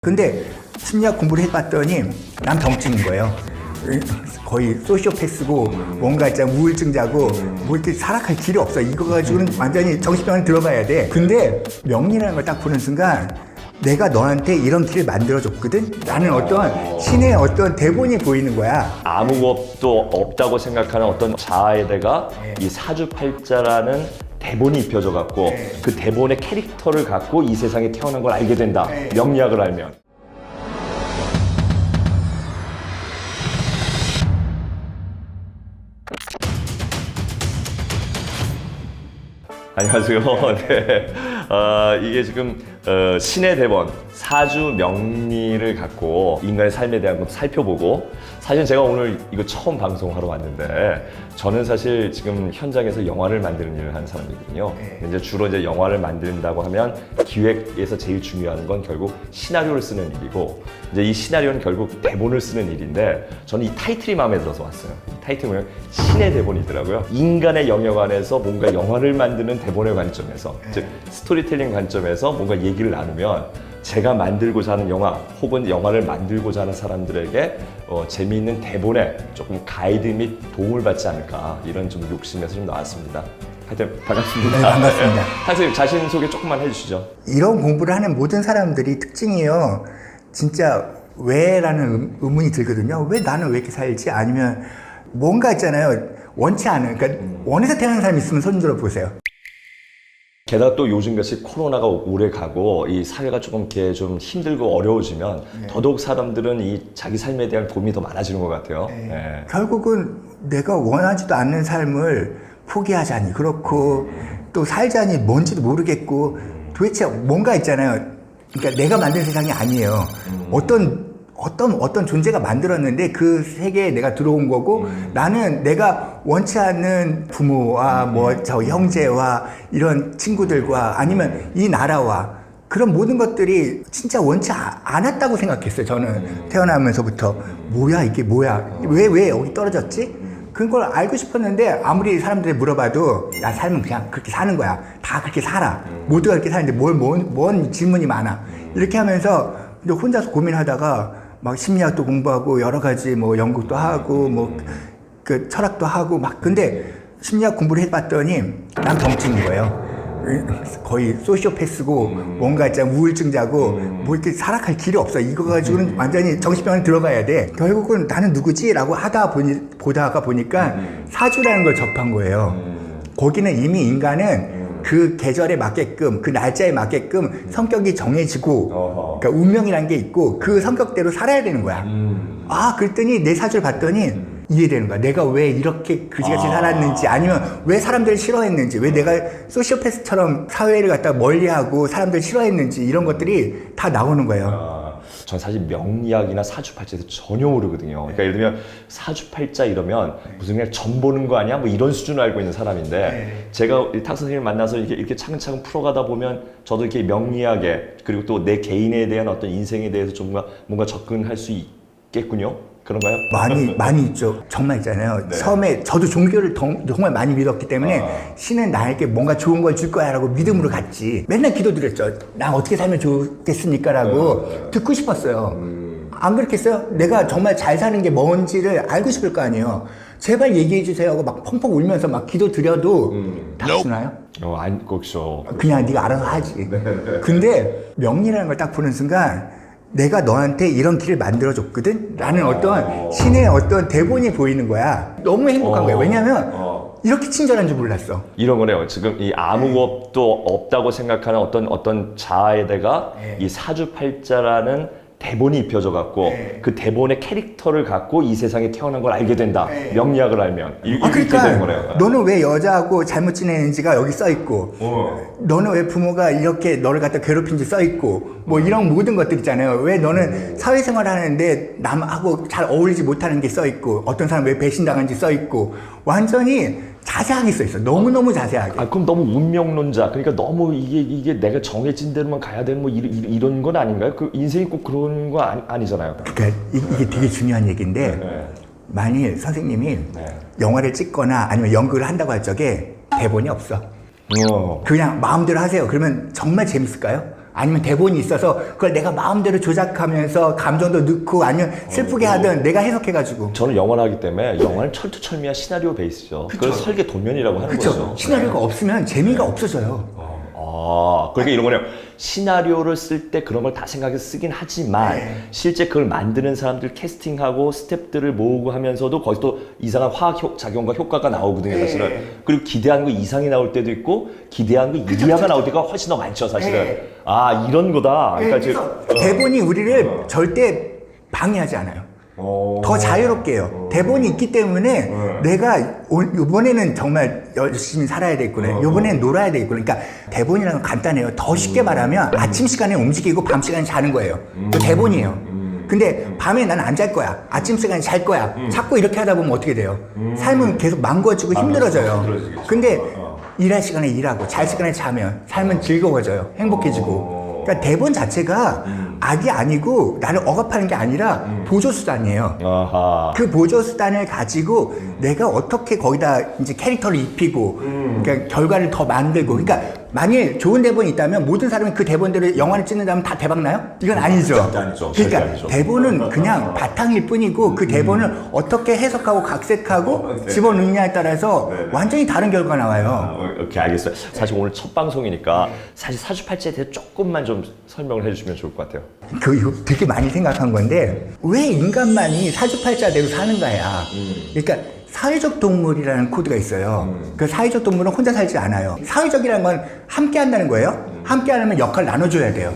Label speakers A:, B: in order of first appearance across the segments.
A: 근데 심리학 공부를 해봤더니 난 병증인 거예요. 거의 소시오패스고 뭔가 있잖아 우울증자고 뭐 이렇게 살아갈 길이 없어. 이거 가지고는 완전히 정신병원에 들어가야 돼. 근데 명리라는 걸 딱 보는 순간 내가 너한테 이런 길을 만들어줬거든? 라는 어떤 신의 어떤 대본이 보이는 거야.
B: 아무것도 없다고 생각하는 어떤 자아에다가 이 사주팔자라는 대본이 입혀져 갖고 그 대본의 캐릭터를 갖고 이 세상에 태어난 걸 알게 된다. 명리학을 알면. 안녕하세요. 네. 이게 지금 신의 대본, 사주 명리를 갖고 인간의 삶에 대한 것도 살펴보고, 사실 제가 오늘 이거 처음 방송하러 왔는데, 저는 사실 지금 현장에서 영화를 만드는 일을 하는 사람이거든요. 이제 주로 이제 영화를 만든다고 하면 기획에서 제일 중요한 건 결국 시나리오를 쓰는 일이고, 이제 이 시나리오는 결국 대본을 쓰는 일인데, 저는 이 타이틀이 마음에 들어서 왔어요. 이 타이틀이 뭐냐면 신의 대본이더라고요. 인간의 영역 안에서 뭔가 영화를 만드는 대본의 관점에서, 즉 스토리텔링 관점에서 뭔가 얘기를 나누면 제가 만들고자 하는 영화 혹은 영화를 만들고자 하는 사람들에게 재미있는 대본에 조금 가이드 및 도움을 받지 않을까, 이런 좀 욕심에서 좀 나왔습니다. 하여튼 반갑습니다.
A: 네, 반갑습니다.
B: 선생님 자신 소개 조금만 해주시죠.
A: 이런 공부를 하는 모든 사람들이 특징이요. 진짜 왜라는 의문이 들거든요. 왜 나는 왜 이렇게 살지? 아니면 뭔가 있잖아요. 원치 않은, 그러니까 원해서 태어난 사람이 있으면 손 들어 보세요.
B: 게다가 또 요즘같이 코로나가 오래 가고 이 사회가 조금 이렇게 좀 힘들고 어려워지면 더더욱 사람들은 이 자기 삶에 대한 고민이 더 많아지는 것 같아요. 네.
A: 결국은 내가 원하지도 않는 삶을 포기하자니 그렇고 또 살자니 뭔지도 모르겠고 도대체 뭔가 있잖아요. 그러니까 내가 만든 세상이 아니에요. 어떤 존재가 만들었는데 그 세계에 내가 들어온 거고 나는 내가 원치 않는 부모와 뭐 저 형제와 이런 친구들과 아니면 이 나라와 그런 모든 것들이 진짜 원치 않았다고 생각했어요. 저는 태어나면서부터 뭐야 이게 뭐야 왜 여기 떨어졌지? 그걸 알고 싶었는데 아무리 사람들이 물어봐도 야 삶은 그냥 그렇게 사는 거야. 다 그렇게 살아. 모두가 그렇게 사는데 뭔 질문이 많아. 이렇게 하면서 혼자서 고민하다가 막 심리학도 공부하고 여러 가지 뭐 연구도 하고 뭐 그 철학도 하고 막 근데 심리학 공부를 해봤더니 난 병증인 거예요. 거의 소시오패스고 뭔가 있잖아 우울증자고 뭐 이렇게 살아갈 길이 없어. 이거 가지고는 완전히 정신병원에 들어가야 돼. 결국은 나는 누구지? 라고 보다가 보니까 사주라는 걸 접한 거예요. 거기는 이미 인간은 그 계절에 맞게끔 그 날짜에 맞게끔 성격이 정해지고 그러니까 운명이라는 게 있고 그 성격대로 살아야 되는 거야. 그랬더니 내 사주를 봤더니 이해되는 거야. 내가 왜 이렇게 그지같이 살았는지 아니면 왜 사람들을 싫어했는지 왜 내가 소시오패스처럼 사회를 갖다가 멀리하고 사람들을 싫어했는지 이런 것들이 다 나오는 거예요.
B: 전 사실 명리학이나 사주팔자에서 전혀 모르거든요. 그러니까 예를 들면 사주팔자 이러면 무슨 그냥 점 보는 거 아니야? 뭐 이런 수준을 알고 있는 사람인데 제가 탁 선생님을 만나서 이렇게 차근차근 풀어가다 보면 저도 이렇게 명리학에 그리고 또 내 개인에 대한 어떤 인생에 대해서 좀 뭔가 접근할 수 있겠군요. 그런가요?
A: 많이 있죠. 정말 있잖아요. 처음에 저도 종교를 정말 많이 믿었기 때문에 신은 나에게 뭔가 좋은 걸 줄 거야 라고 믿음으로 갔지. 맨날 기도드렸죠. 나 어떻게 살면 좋겠습니까? 라고 듣고 싶었어요. 안 그렇겠어요? 내가 정말 잘 사는 게 뭔지를 알고 싶을 거 아니에요. 제발 얘기해 주세요 하고 막 펑펑 울면서 막 기도드려도 다 주나요?
B: 안 꼭쇼.
A: 그냥 네가 알아서 하지. 근데 명리라는 걸 딱 보는 순간 내가 너한테 이런 길을 만들어줬거든? 라는 어떤 신의 어떤 대본이 보이는 거야. 너무 행복한 거야. 왜냐면 이렇게 친절한 줄 몰랐어.
B: 이런 거네요. 지금 이 아무것도 없다고 생각하는 어떤 자아에다가 이 사주팔자라는 대본이 입혀져 갖고 그 대본의 캐릭터를 갖고 이 세상에 태어난 걸 알게 된다. 명리학을 알면. 이렇게 되는 거네요.
A: 그러니까 너는 왜 여자하고 잘못 지내는지가 여기 써 있고 너는 왜 부모가 이렇게 너를 갖다 괴롭힌지 써 있고 뭐 이런 모든 것들 있잖아요. 왜 너는 사회생활 하는데 남하고 잘 어울리지 못하는 게 써 있고 어떤 사람 왜 배신당한지 써 있고 완전히 자세하게 써 있어. 너무너무 자세하게.
B: 그럼 너무 운명론자. 그러니까 너무 이게 내가 정해진 대로만 가야 되는 뭐 이런 건 아닌가요? 그 인생이 꼭 그런 거 아니잖아요.
A: 그러니까 이게 되게 중요한 얘기인데 만일 선생님이 영화를 찍거나 아니면 연극을 한다고 할 적에 대본이 없어. 그냥 마음대로 하세요. 그러면 정말 재밌을까요? 아니면 대본이 있어서 그걸 내가 마음대로 조작하면서 감정도 넣고 아니면 슬프게 하든 내가 해석해가지고.
B: 저는 영화를 하기 때문에 영화는 철두철미한 시나리오 베이스죠. 그걸 설계 도면이라고 하는
A: 그쵸.
B: 거죠.
A: 시나리오가 없으면 재미가 없어져요.
B: 그러니까 이런 거네요. 시나리오를 쓸 때 그런 걸 다 생각해서 쓰긴 하지만 실제 그걸 만드는 사람들 캐스팅하고 스태프들을 모으고 하면서도 거기서 또 이상한 화학 작용과 효과가 나오거든요, 사실은. 그리고 기대한 거 이상이 나올 때도 있고 기대한 거 이하가 나올 때가 훨씬 더 많죠, 사실은. 아, 이런 거다. 그러니까
A: 그래서 대본이 우리를 절대 방해하지 않아요. 더 자유롭게 해요. 대본이 있기 때문에 내가 이번에는 정말 열심히 살아야 되겠구나. 이번에는 놀아야 되겠구나. 그러니까 대본이라는 건 간단해요. 더 쉽게 말하면 아침 시간에 움직이고 밤 시간에 자는 거예요. 그 대본이에요. 근데 밤에 나는 안 잘 거야. 아침 시간에 잘 거야. 자꾸 이렇게 하다 보면 어떻게 돼요? 삶은 계속 망가지고 힘들어져요. 근데 일할 시간에 일하고 잘 시간에 자면 삶은 즐거워져요. 행복해지고. 그러니까 대본 자체가 악이 아니고 나를 억압하는 게 아니라 보조수단이에요.
B: 아하.
A: 그 보조수단을 가지고 내가 어떻게 거기다 이제 캐릭터를 입히고 그러니까 결과를 더 만들고 그러니까 만일 좋은 대본이 있다면 모든 사람이 그 대본대로 영화를 찍는다면 다 대박 나요? 이건 아니죠.
B: 절대 아니죠. 절대
A: 그러니까
B: 아니죠.
A: 대본은 그냥 바탕일 뿐이고 그 대본을 어떻게 해석하고 각색하고 집어넣느냐에 따라서 완전히 다른 결과가 나와요.
B: 오케이, 알겠어요. 사실 오늘 첫 방송이니까 사실 사주팔자에 대해 조금만 좀 설명을 해주시면 좋을 것 같아요.
A: 이거 되게 많이 생각한 건데 왜 인간만이 사주팔자대로 사는 거야. 그러니까 사회적 동물이라는 코드가 있어요. 그 사회적 동물은 혼자 살지 않아요. 사회적이라는 건 함께 한다는 거예요. 함께 하려면 역할 나눠줘야 돼요.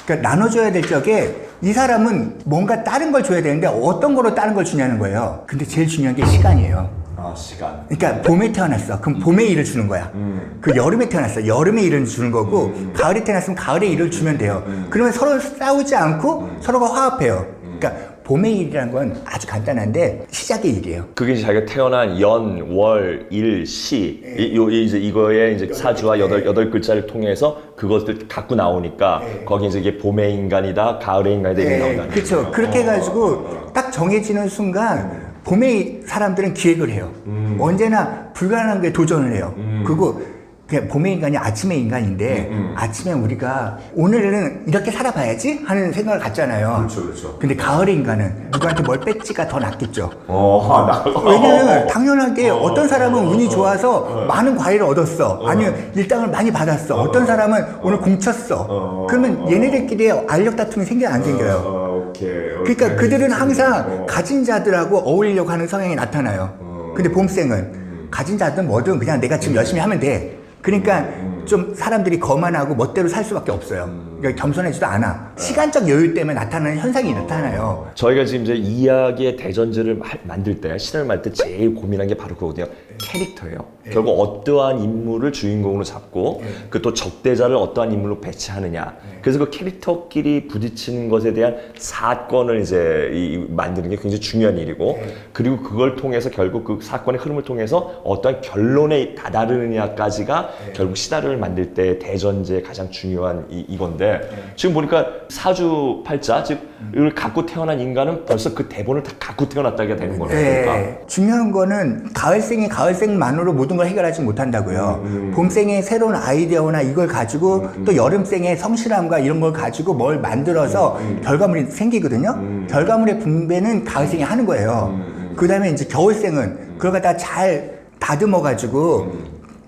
A: 그러니까 나눠줘야 될 적에 이 사람은 뭔가 다른 걸 줘야 되는데 어떤 거로 다른 걸 주냐는 거예요. 근데 제일 중요한 게 시간이에요.
B: 아, 시간.
A: 그러니까 봄에 태어났어. 그럼 봄의 일을 주는 거야. 그 여름에 태어났어. 여름의 일을 주는 거고 가을에 태어났으면 가을의 일을 주면 돼요. 그러면 서로 싸우지 않고 서로가 화합해요. 그러니까 봄의 일이라는 건 아주 간단한데 시작의 일이에요.
B: 그게 이제 자기가 태어난 연, 월, 일, 시 이제 이거에 이제 사주와 여덟 글자를 통해서 그것을 갖고 나오니까 거기 이제 이게 봄의 인간이다, 가을의 인간이다 이렇게 나온다.
A: 그렇죠. 그렇게 해가지고 딱 정해지는 순간 봄의 사람들은 기획을 해요. 언제나 불가능한 게 도전을 해요. 그리고 그냥 봄의 인간이 아침의 인간인데 아침에 우리가 오늘은 이렇게 살아봐야지 하는 생각을 갖잖아요.
B: 그렇죠.
A: 근데 가을의 인간은 누구한테 뭘 뺏지가 더 낫겠죠.
B: 나.
A: 왜냐면 당연하게 어떤 사람은 운이 좋아서 많은 과일을 얻었어. 아니면 일당을 많이 받았어. 어떤 사람은 오늘 공쳤어. 그러면 얘네들끼리 알력 다툼이 생겨요, 안 생겨요? 그러니까 그들은 항상 가진 자들하고 어울리려고 하는 성향이 나타나요. 근데 봄생은 가진 자든 뭐든 그냥 내가 지금 열심히 하면 돼. 그러니까 좀 사람들이 거만하고 멋대로 살 수밖에 없어요. 그러니까 겸손하지도 않아. 시간적 여유 때문에 나타나는 현상이 나타나요.
B: 저희가 지금 이제 이야기의 대전제를 만들 때, 시나리오를 만들 때 제일 고민한 게 바로 그거거든요. 캐릭터예요. 결국 어떠한 인물을 주인공으로 잡고 그 또 적대자를 어떠한 인물로 배치하느냐. 그래서 그 캐릭터끼리 부딪히는 것에 대한 사건을 이제 만드는 게 굉장히 중요한 일이고 그리고 그걸 통해서 결국 그 사건의 흐름을 통해서 어떠한 결론에 다다르느냐까지가 결국 시나리오를 만들 때 대전제의 가장 중요한 이건데 지금 보니까 사주팔자 즉 이걸 갖고 태어난 인간은 벌써 그 대본을 다 갖고 태어났다게 되는 거네요. 그러니까.
A: 중요한 거는 가을생이 가을생만으로 모든 걸 해결하지 못한다고요. 봄생의 새로운 아이디어나 이걸 가지고 또 여름생의 성실함과 이런 걸 가지고 뭘 만들어서 결과물이 생기거든요. 결과물의 분배는 가을생이 하는 거예요. 그 다음에 이제 겨울생은 그걸 갖다 잘 다듬어 가지고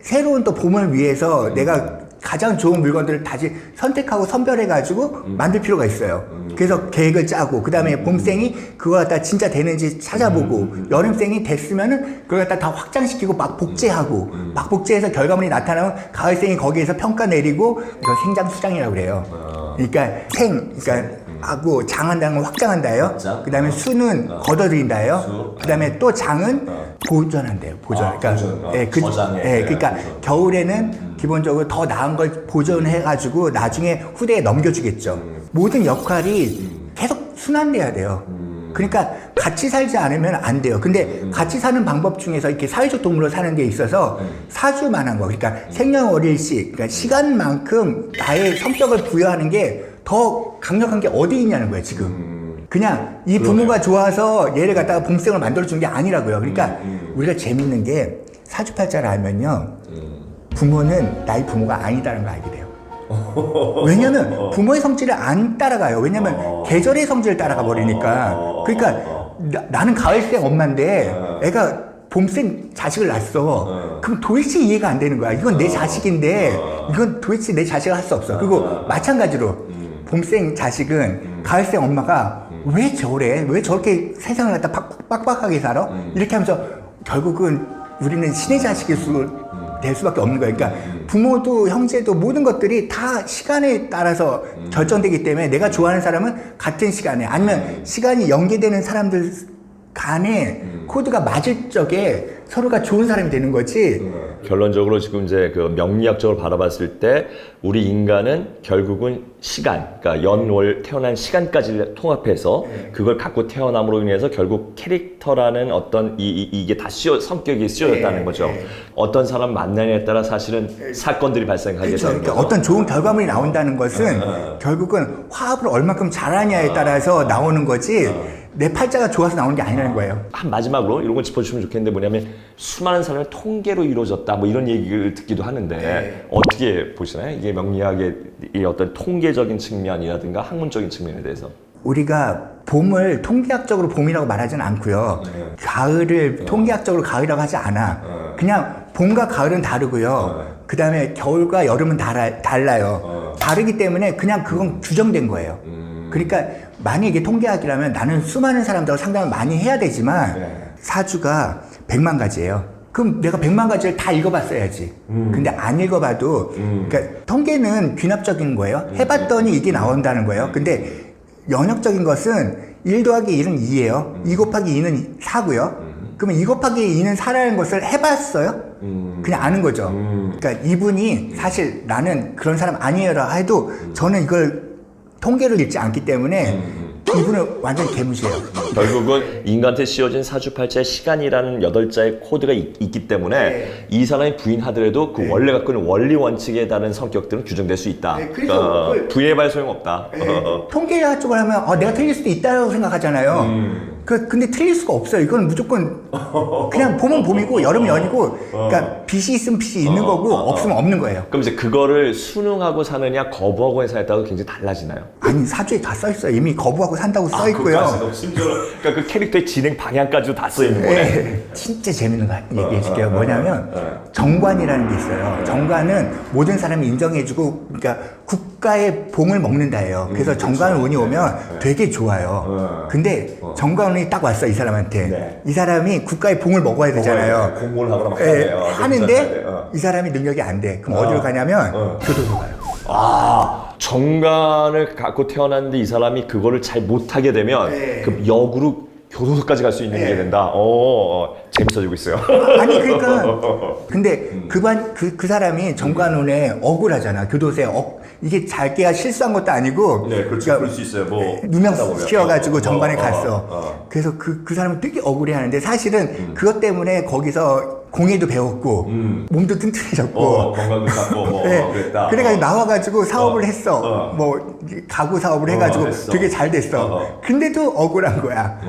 A: 새로운 또 봄을 위해서 내가 가장 좋은 물건들을 다시 선택하고 선별해가지고 만들 필요가 있어요. 그래서 계획을 짜고, 그 다음에 봄생이 그거 갖다 진짜 되는지 찾아보고, 여름생이 됐으면은 그걸 갖다 다 확장시키고 막 복제하고, 막 복제해서 결과물이 나타나면 가을생이 거기에서 평가 내리고, 이거 생장수장이라고 그래요. 그러니까 그러니까 하고 장한다는 건 확장한다예요. 그 다음에 수는 걷어들인다예요. 그 다음에 또 장은 보존한대요. 보존. 그러니까 겨울에는 기본적으로 더 나은 걸 보존해가지고 나중에 후대에 넘겨주겠죠. 모든 역할이 계속 순환돼야 돼요. 그러니까 같이 살지 않으면 안 돼요. 근데 같이 사는 방법 중에서 이렇게 사회적 동물로 사는 데 있어서 사주만한 거, 그러니까 생년월일시, 그러니까 시간만큼 나의 성격을 부여하는 게 더 강력한 게 어디 있냐는 거예요, 지금. 그냥 이 부모가 좋아서 얘를 갖다가 봄생을 만들어준 게 아니라고요. 그러니까 우리가 재밌는 게 사주팔자를 알면요. 부모는 나의 부모가 아니다라는 걸 알게 돼요. 왜냐면 부모의 성질을 안 따라가요. 왜냐면 계절의 성질을 따라가 버리니까. 그러니까 나는 가을생 엄마인데 애가 봄생 자식을 낳았어. 그럼 도대체 이해가 안 되는 거야. 이건 내 자식인데 이건 도대체 내 자식을 할 수 없어. 그리고 마찬가지로 봄생 자식은 가을생 엄마가 왜 저래? 왜 저렇게 세상을 갖다 빡빡하게 살아? 이렇게 하면서 결국은 우리는 신의 자식일 될 수밖에 없는 거예요. 그러니까 부모도 형제도 모든 것들이 다 시간에 따라서 결정되기 때문에 내가 좋아하는 사람은 같은 시간에 아니면 시간이 연계되는 사람들 간에 코드가 맞을 적에 서로가 좋은 사람이 되는 거지.
B: 결론적으로 지금 이제 그 명리학적으로 바라봤을 때 우리 인간은 결국은 시간, 그러니까 연월 태어난 시간까지 통합해서 그걸 갖고 태어남으로 인해서 결국 캐릭터라는 어떤 이게 다 성격이 씌워졌다는 거죠. 어떤 사람 만나냐에 따라 사실은 사건들이 발생하게
A: 그렇죠.
B: 되는
A: 그러니까
B: 거죠.
A: 어떤 좋은 결과물이 나온다는 것은 결국은 화합을 얼마큼 잘하냐에 따라서 나오는 거지 내 팔자가 좋아서 나오는 게 아니라는 거예요.
B: 한 마지막으로 이런 걸 짚어주시면 좋겠는데 뭐냐면 수많은 사람을 통계로 이루어졌다 뭐 이런 얘기를 듣기도 하는데 어떻게 보시나요? 이게 명리학의 이 어떤 통계적인 측면이라든가 학문적인 측면에 대해서.
A: 우리가 봄을 통계학적으로 봄이라고 말하지는 않고요. 가을을 통계학적으로 가을이라고 하지 않아. 그냥 봄과 가을은 다르고요. 그 다음에 겨울과 여름은 달라요. 다르기 때문에 그냥 그건 규정된 거예요. 그러니까 만약 이게 통계학이라면 나는 수많은 사람들하고 상담을 많이 해야 되지만 사주가 100만 가지예요. 그럼 내가 100만 가지를 다 읽어봤어야지. 근데 안 읽어봐도 그러니까 통계는 귀납적인 거예요. 해봤더니 이게 나온다는 거예요. 근데 연역적인 것은 1 더하기 1은 2예요. 2 곱하기 2는 4고요. 그러면 2 곱하기 2는 4라는 것을 해봤어요? 그냥 아는 거죠. 그러니까 이분이 사실 나는 그런 사람 아니에요라 해도 저는 이걸 통계를 읽지 않기 때문에 이분은 완전 개무시해요.
B: 결국은 인간한테 씌워진 사주팔자의 시간이라는 8자의 코드가 있기 때문에 이 사람이 부인하더라도 그 원래 갖고 있는 원리 원칙에 따른 성격들은 규정될 수 있다.
A: 그래서
B: 부인해봐야 소용없다.
A: 통계학 쪽을 하면 내가 틀릴 수도 있다고 생각하잖아요. 근데 틀릴 수가 없어요. 이건 무조건 그냥 봄은 봄이고 여름은 여름이고 그러니까 빛이 있으면 빛이 있는 거고 없으면 없는 거예요.
B: 그럼 이제 그거를 순응하고 사느냐 거부하고 사느냐에 따라 굉장히 달라지나요?
A: 아니 사주에 다 써 있어요. 이미 거부하고 산다고 써 있고요.
B: 그러니까 그 캐릭터의 진행 방향까지도 다 써 있는 거네.
A: 진짜 재밌는 거 얘기해 줄게요. 뭐냐면 정관이라는 게 있어요. 정관은 모든 사람이 인정해주고 그러니까 국가의 봉을 먹는다예요. 그래서 정관 운이 오면 되게 좋아요. 근데 정관 운이 딱 왔어 이 사람한테. 이 사람이 국가의 봉을 먹어야 되잖아요.
B: 공부를 하거나 막
A: 하는데 이 사람이 능력이 안 돼. 그럼 어디로 가냐면 교도소 가요.
B: 정관을 갖고 태어났는데 이 사람이 그거를 잘 못하게 되면 그 역으로 교도소까지 갈 수 있는 게 된다. 재밌어지고 있어요.
A: 아니 그러니까 근데 그 사람이 정관운에 억울하잖아. 교도소에 이게 자기가 실수한 것도 아니고
B: 그렇죠. 그럴 수 있어요. 뭐
A: 누명 시켜가지고 정관에 갔어. 그래서 그 사람은 되게 억울해하는데 사실은 그것 때문에 거기서 공예도 배웠고 몸도 튼튼해졌고
B: 건강도 잡고 그랬다.
A: 그래가지고 나와가지고 사업을 했어. 뭐 가구 사업을 해가지고 되게 잘 됐어. 근데도 억울한 거야.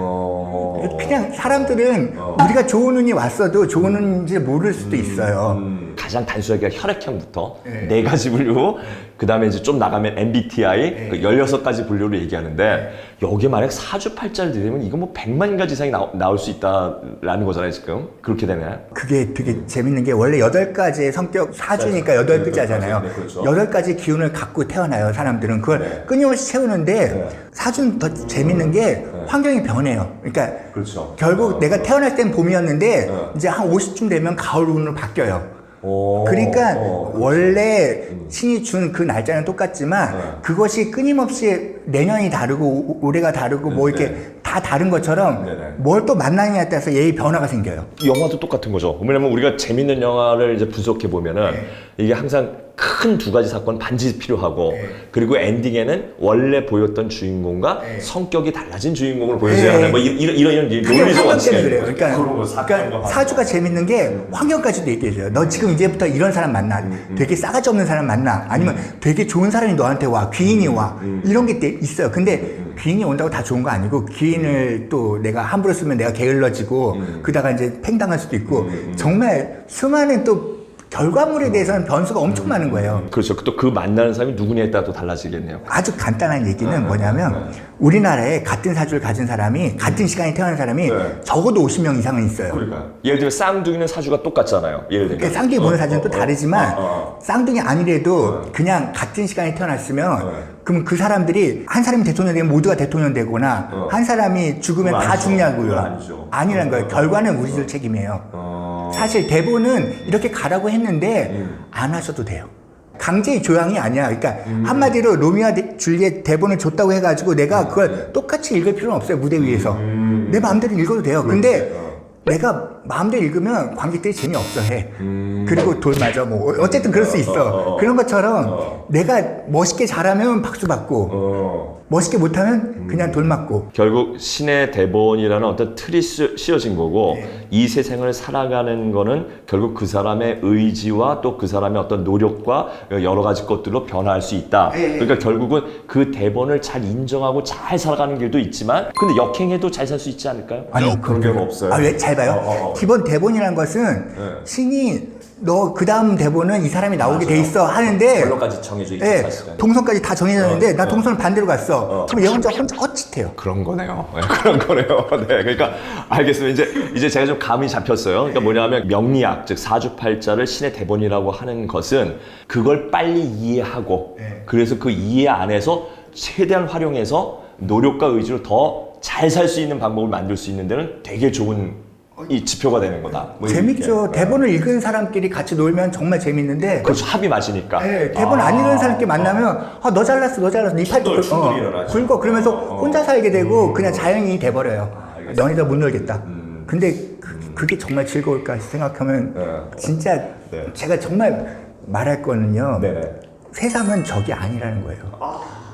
A: 그냥 사람들은 우리가 좋은 운이 왔어도 좋은 운인지 모를 수도 있어요.
B: 가장 단순하게 혈액형부터 4가지 분류, 그 다음에 이제 좀 나가면 MBTI, 16가지 분류를 얘기하는데 여기에 만약 사주팔자를 들이면 이거 뭐 100만 가지 이상이 나올 수 있다라는 거잖아요 지금. 그렇게 되나요?
A: 그게 되게 재밌는 게 원래 8가지의 성격 사주니까 8글자잖아요.
B: 그렇죠.
A: 8가지 기운을 갖고 태어나요 사람들은. 그걸 끊임없이 채우는데 사주는 더 재밌는 게 환경이 변해요. 그러니까 결국 내가 태어날 땐 봄이었는데 이제 한 50쯤 되면 가을 운으로 바뀌어요. 그러니까 원래 신이 준 그 날짜는 똑같지만 그것이 끊임없이 내년이 다르고 올해가 다르고 뭐 이렇게 다 다른 것처럼 뭘 또 만나느냐에 따라서 얘의 변화가 생겨요.
B: 영화도 똑같은 거죠. 왜냐면 우리가 재밌는 영화를 이제 분석해 보면은 이게 항상 큰 2가지 사건 반드시 필요하고 그리고 엔딩에는 원래 보였던 주인공과 성격이 달라진 주인공을 보여줘야 하는 뭐 이런 논리적 원칙이
A: 그래요. 그러니까 사주가 재밌는 게 환경까지도 얘기해줘요. 너 지금 이제부터 이런 사람 만나. 되게 싸가지 없는 사람 만나. 아니면 되게 좋은 사람이 너한테 와. 귀인이 와. 이런 게 있어요. 근데 귀인이 온다고 다 좋은 거 아니고 귀인을 또 내가 함부로 쓰면 내가 게을러지고 그러다가 이제 팽당할 수도 있고 정말 수많은 또 결과물에 대해서는 변수가 엄청 많은 거예요.
B: 그렇죠. 또 그 만나는 사람이 누구냐에 따라 또 달라지겠네요.
A: 아주 간단한 얘기는 뭐냐면 우리나라에 같은 사주를 가진 사람이 같은 시간에 태어난 사람이 적어도 50명 이상은 있어요.
B: 그러니까 예를 들면 쌍둥이는 사주가 똑같잖아요. 예를 들면
A: 그러니까 쌍둥이 보는 사주는 또 다르지만 쌍둥이 아니래도 그냥 같은 시간에 태어났으면 그럼 그 사람들이 한 사람이 대통령 되면 모두가 대통령 되거나 한 사람이 죽으면
B: 그건
A: 다
B: 아니죠.
A: 죽냐고요.
B: 그건 아니죠.
A: 아니란 거예요. 결과는 우리들 책임이에요. 사실 대본은 이렇게 가라고 했는데 안 하셔도 돼요. 강제의 조항이 아니야. 그러니까 한마디로 로미오와 줄리엣 대본을 줬다고 해가지고 내가 그걸 똑같이 읽을 필요는 없어요. 무대 위에서. 내 마음대로 읽어도 돼요. 근데 내가 마음대로 읽으면 관객들이 재미없어 해. 그리고 돌 맞아. 뭐 어쨌든 그럴 수 있어. 그런 것처럼 내가 멋있게 잘하면 박수 받고 멋있게 못하면 그냥 돌 맞고.
B: 결국 신의 대본이라는 어떤 틀이 씌워진 거고 이 세상을 살아가는 거는 결국 그 사람의 의지와 또 그 사람의 어떤 노력과 여러 가지 것들로 변화할 수 있다. 그러니까 결국은 그 대본을 잘 인정하고 잘 살아가는 길도 있지만 근데 역행해도 잘 살 수 있지 않을까요?
A: 아니,
B: 그런 경우 없어요.
A: 아, 왜? 잘 봐요. 기본 대본이라는 것은 신이 너 그 다음 대본은 이 사람이 나오게 돼 있어 하는데
B: 결론까지 정해져 있죠.
A: 예,
B: 사실은.
A: 동선까지 다 정해졌는데 나 동선을 반대로 갔어. 그럼 얘 혼자 헛짓해요.
B: 그런 거네요. 네, 그런 거네요. 네, 그러니까 알겠습니다. 이제 제가 좀 감이 잡혔어요. 그러니까 뭐냐면 명리학, 즉 사주팔자를 신의 대본이라고 하는 것은 그걸 빨리 이해하고 그래서 그 이해 안에서 최대한 활용해서 노력과 의지로 더 잘 살 수 있는 방법을 만들 수 있는 데는 되게 좋은 이 지표가 되는 거다. 뭐
A: 재밌죠.
B: 이렇게.
A: 대본을 읽은 사람끼리 같이 놀면 정말 재밌는데
B: 그렇죠. 합이 맞으니까.
A: 네, 대본 안 읽은 사람끼리 만나면 너 잘났어 너 잘났어 네 팔도
B: 충돌이 일어나죠.
A: 굵어 그러면서 혼자 살게 되고 그냥 자연인이 돼버려요. 너희들 못 놀겠다. 근데 그게 정말 즐거울까 생각하면 진짜 제가 정말 말할 거는요. 세상은 적이 아니라는 거예요.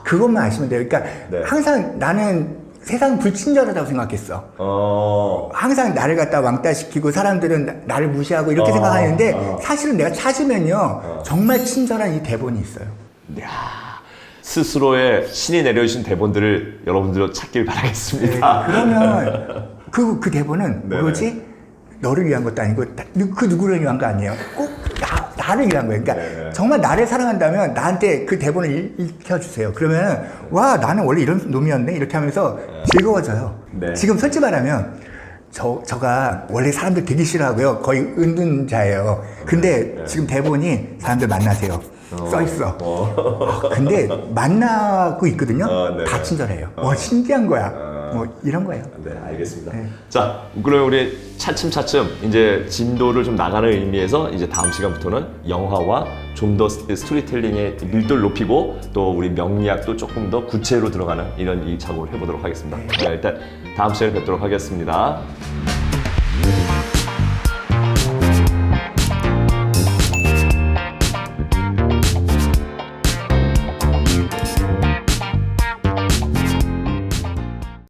A: 그것만 아시면 돼요. 그러니까 항상 나는 세상은 불친절하다고 생각했어. 항상 나를 갖다 왕따시키고 사람들은 나를 무시하고 이렇게 생각하는데 사실은 내가 찾으면요 정말 친절한 이 대본이 있어요.
B: 이야, 스스로의 신이 내려주신 대본들을 여러분들도 찾길 바라겠습니다.
A: 그러면 그 대본은 오로지 너를 위한 것도 아니고 그 누구를 위한 거 아니에요. 꼭 나를 위한 거예요. 그러니까 정말 나를 사랑한다면 나한테 그 대본을 읽혀주세요. 그러면 와 나는 원래 이런 놈이었네 이렇게 하면서 즐거워져요. 지금 솔직히 말하면 저가 원래 사람들 되게 싫어하고요. 거의 은둔자예요. 근데 지금 대본이 사람들 만나세요. 써 있어. 근데 만나고 있거든요. 다 친절해요. 신기한 거야. 뭐 이런 거예요.
B: 네, 알겠습니다. 자, 그러면 우리 차츰차츰 이제 진도를 좀 나가는 의미에서 이제 다음 시간부터는 영화와 좀 더 스토리텔링의 밀도를 높이고 또 우리 명리학도 조금 더 구체로 들어가는 이런 이 작업을 해보도록 하겠습니다. 네, 일단 다음 시간에 뵙도록 하겠습니다.